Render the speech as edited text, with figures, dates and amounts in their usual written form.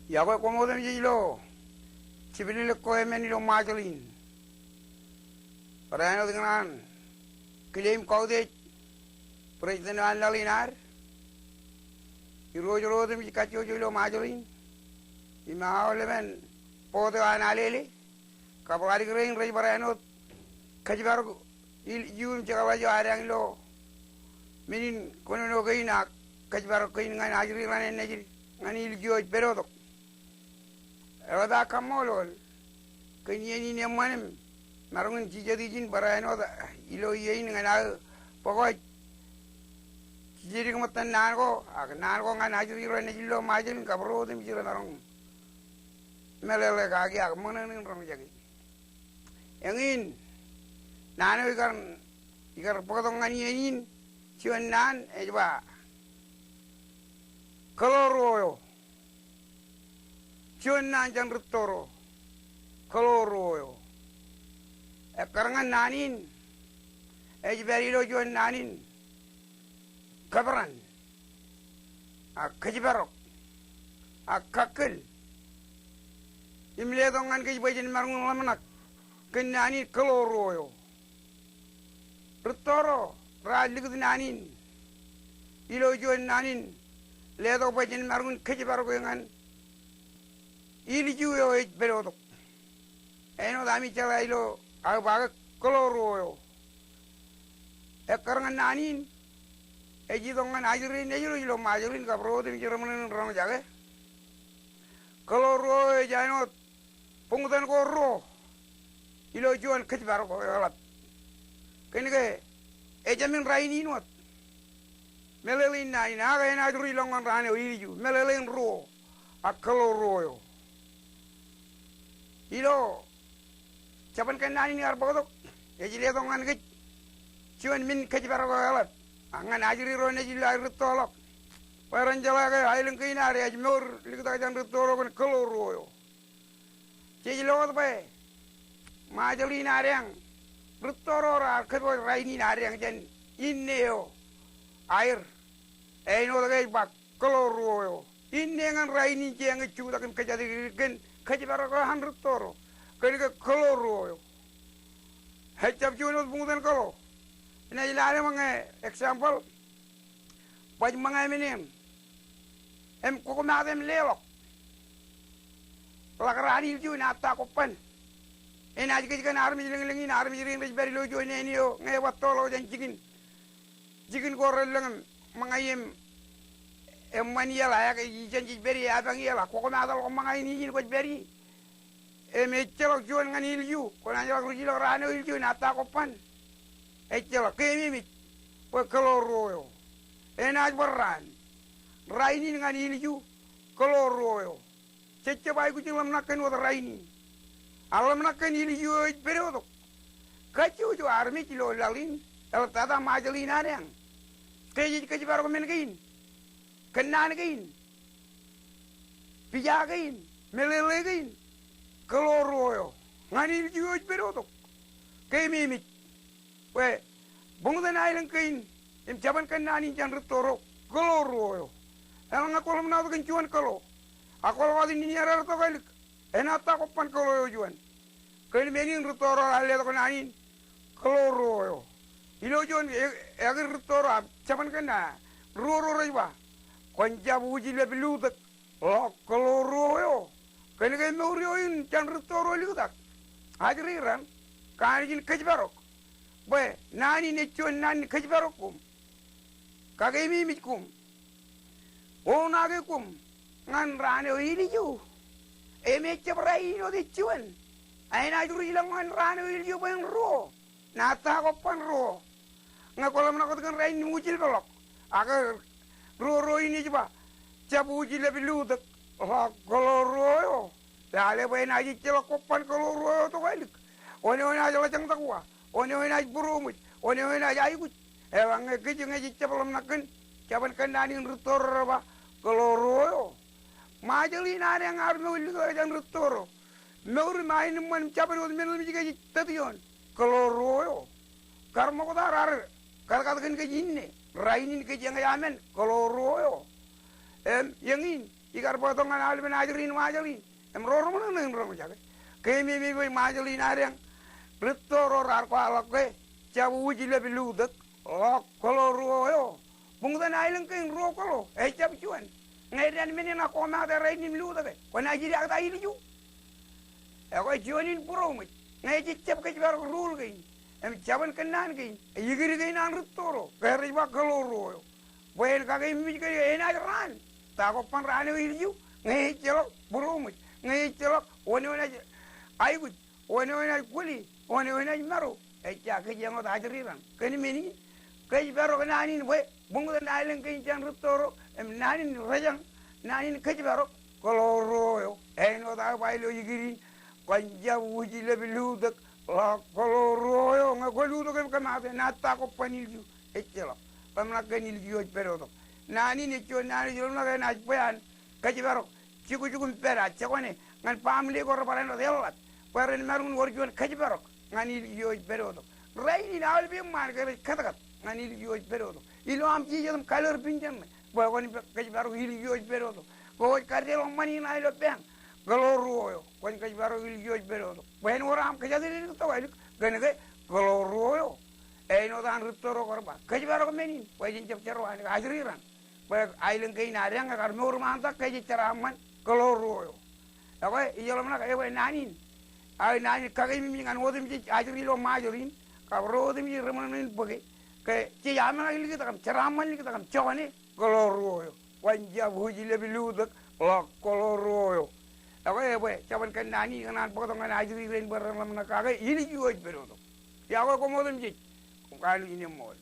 Yago komodo jilo. Cibili ko emenilo majalin. Parano dengan klaim kau de presiden anlalinar. Irojo dem kacho jilo majalin. Ima olemen podo analele. Kapari green ray parano kajibar yun jagawajo arang lo. Minin kono no kaina kajibar kain ngan ajri ranen najri ngani iljo perodok. Rada kamolol kenyani ni manem marungun jadi jin barano ilo yein ngana pokok jadi kematan nango ngan ajri rane jilo majin kabro dem jira narong melele kagi ak monanin rong jagi yangin nano ikar potong ngani yein cion nan ejba koloroyo cion nan jan rutoro koloroyo karangan nanin ejberilo cion nanin kabaran kajibarok kakkel imle dongan kajibajin marungun lamanak kenani koloroyo rutoro rajlik nanin ilo cion nanin ledo bajin marungun kajibarok yang iliju yo berodok eno dami chala ilo agbaga koloro yo karangan nanin eji dongan ajirin ilo majirin kabro de jiraman rong jage koloro jano pungutan korro ilo juan kejbaro ko galat kenike ejamin raini not melelin nai na ga na juri longan rane iliju melelin ro akoloro yo ilo capan kan nani ni arbodok eji le dongan ke cuan min kejbaro ko galat angan ajri ro ne jila rutolok paran jala ke aileng ke inare aj mur likta jan rutolo kon koloro yo ceji lo be majali nareng rutoro ra kebo raini nareng jan inneo air eno ke bak koloro yo innengan raini jeng cuda kan kejadi kan kejbaro ko han rutoro kan ke koloro yo hecap juno bungutan kolo ina ilare mange example paj mange minim koko madem lelok lakrani ju na ta kopan ina jikan armi lengi armi ring beri lo jo ne niyo nge watolo jan jikin gorel lengan mangayem mani yala ya jan beri abang yala koko madal ko mangay ni ko beri me chelok jo ngani ilju ko na jo ruji lo rano ilju na ta kopan ecela kemi po koloroyo enaj barran raini ngani ilju koloroyo cece bay ku cilam nakken wada raini alam nakken ilju perodo kacu jo armi kilo lalin el tada majalina yang keji keji baru men kain kenan kain pija kain melele kain koloroyo ngani ilju perodo kemi we bungudan ailang kain jaban kan nani jan rutoro koloro yo elang ako lam na kan cuan kalo ako lo din ni ara to kalik enata ko pan kalo yo juan kain menin rutoro ale to nani koloro yo ilo juan agir rutoro jaban kan na roro riba konja buji le biludak lo koloro yo kain kain no in jan rutoro liudak agriran kanjin kajbarok Boy, nani necuan nani kejbarokum, kagemi mitkum, o nagekum, ngan rane o ini ju, mecha berai no decuan, aina juri ilang ngan rane o ini ju bayang ro, nata kopan ro, ngakolam nakot kan rain mujil balok, agar ro ini coba, cabu ujil lebih ludak, kalau ro yo, dale bayang aja celok kopan kalau ro yo to balik, one aja lacang takwa. One aja burumut, one aja ikut. Ewang ngejeng cepelom naken, caban kendanin rutoro ba, koloro. Majali nari yang arno ilu jan rutoro. Meuri main man caban ud menel mijiga tatiyon, koloro. Karma ko darar, karkat kan kejinne, rainin kejeng yamen, koloro. Yangin Ikar potongan almen ajarin majalin. Em roro mana neng roro jaga. Kemi mi boy majalin areng. Retoro rar ko alak ke. Cabu uji lebih ludak. Lok kalau ruoyo. Bungkutan ailen ke ruo kalau. Cap cuan. Ngairan menen aku mah ada rain ludak. Ko na jiri akta ili ju. Ko cuanin puro mit. Ngai cap ke bar rul ke. Em caban kenan ke. Igiri ke nan retoro. Kari ba kalau ruoyo. Boy kagak mi ke enak ran. Tako pan rane ili ju. Ngai celok puro mit. Ngai celok woni aigut. Woni kuli. Woni maru. Ca ke jangot ajriran. Keni meni. Kai baro nani boy. Bungudan ailen ke jan retoro. Em nani rajang. Nani ke baro. Koloro. No da bailo igiri. Kwanja uji lebih ludak. La koloro. Ngakoludo ke kamate. Nata ko panilju. Celok. Pamna kanilju perodo. Nani ne cho nani jolo na kai najpean. Ke baro. Cukup pera. Cakone. Ngan pamli ko raparen delat. Paren marun worjuan ke baro. Ngani yoj perodo. Raini na albi mar ke katakat. Ngani yoj perodo. Ilo am ci jam color pinjam. Boy ko ni ke baro hili yoj perodo. Ko kardelo mani na ilo pen. Galoruoyo. Ko ni ke baro hili yoj perodo. Boy no ram ke jadi ni to wali. Gane ke galoruoyo. No dan rutoro korba. Ke baro meni. Boy jin jam cerwan ajriran. Boy ailen ke ina yang kar nur manta ke ceraman galoruoyo. Ako iyolo na ke boy nanin. Ay nani kagay mi ngan wodim ji ajri lo majorin ka rodim ji remanin bage ke ci yama ngi kita kam ceraman kita kam cawane koloroyo wanja buji lebih ludak la koloroyo ako e boy cawan kan nani ngan potongan ajri ren barang lam na kagay ini juoj berodo ya ko modim ji ko kalu ini mol